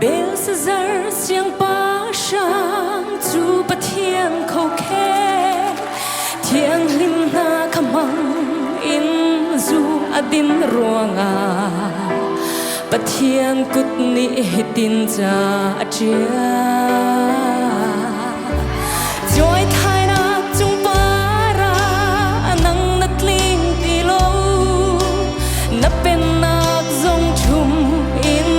bel sa zar siang pa sang chu pa thiang khâu khe thiang lim na kamang in zu adin ruanga pa thiang kut ni hitin cha achia joy thai na chung para anang na tling ti lo na pen na zong chum in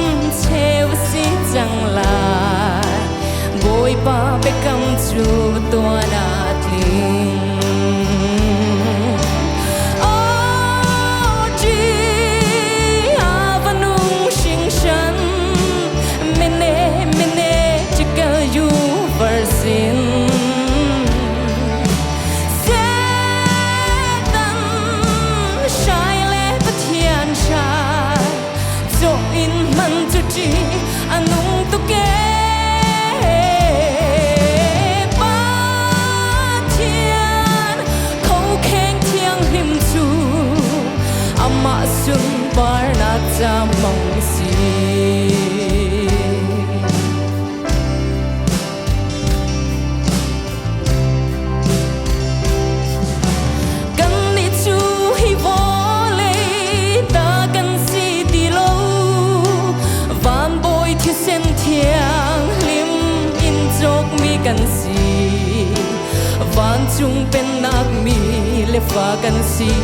cheu si chang lai boy pa be kam chu to na tling sun bar na cha mong si kan ni chu hi vole ta kan si ti lo van boy thi sen thiang lim in jok mi kan si van chung pen nak mi le fa kan si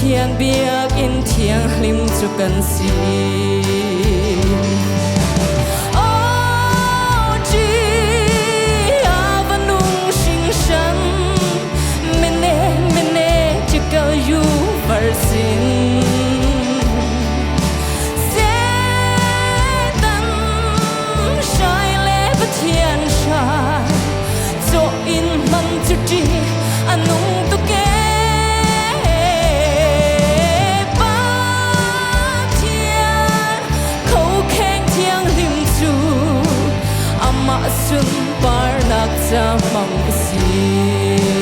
thiang biak in thiang lim chu kan si oh ji avanung sing shan mene mene chikal yu versin setan shai le pathian shai so in man chu ji anung tu ke sun par nak cha mang si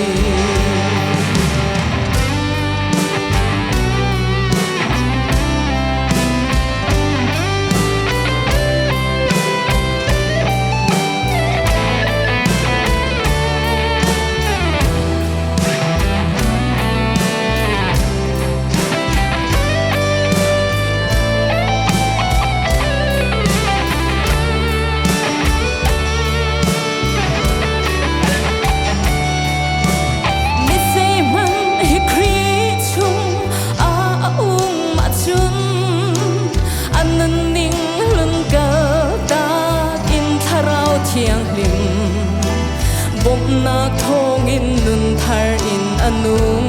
thiang lim bom na thong in nun thar in anung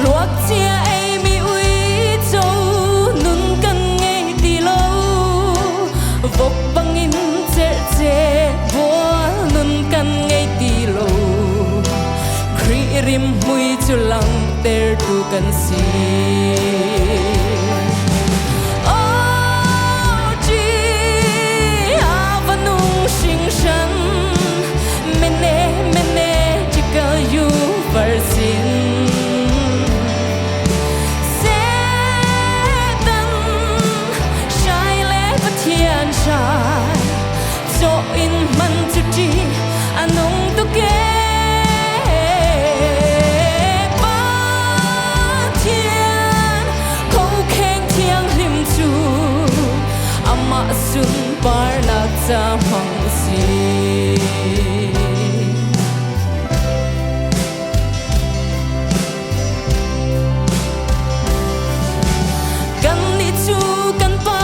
luak chia ai mi ui châu nun kan nghe ti lo vok bang in che che bua nun kan nghe ti lo kri rim mui chu lang ter tu kan si in man chu chi anong tu ke pa thian khâu khen thiang lim chu ama sun par na cha mang si kan ni chu kan pa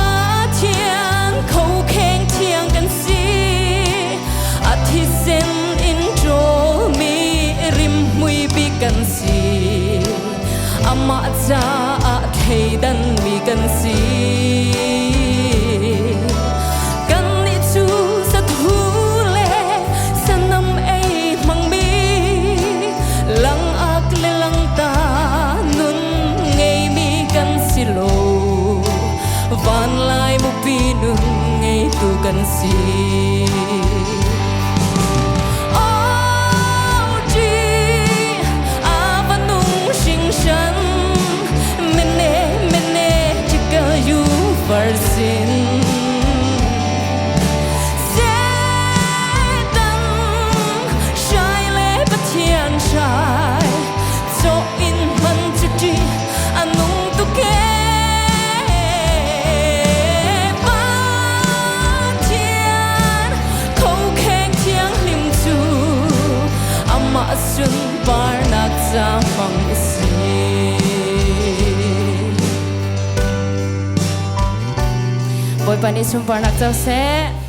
thian khâu khen thiang kan si thi sen in tro mi rim mui bi kan si ama cha a thei dan mi kan si kan ni chu sa thu le sanam ei mang mi lang ak le lang ta nun ngei mi kan si lo van lai tu cần gì versin sẽ đăng shai lệ bất thiên trai cho in man chu chi anung tu ke ba thiên khâu khen thiang lim chu ama sun bar nak za mang si Boy pani sumbar nak jauh se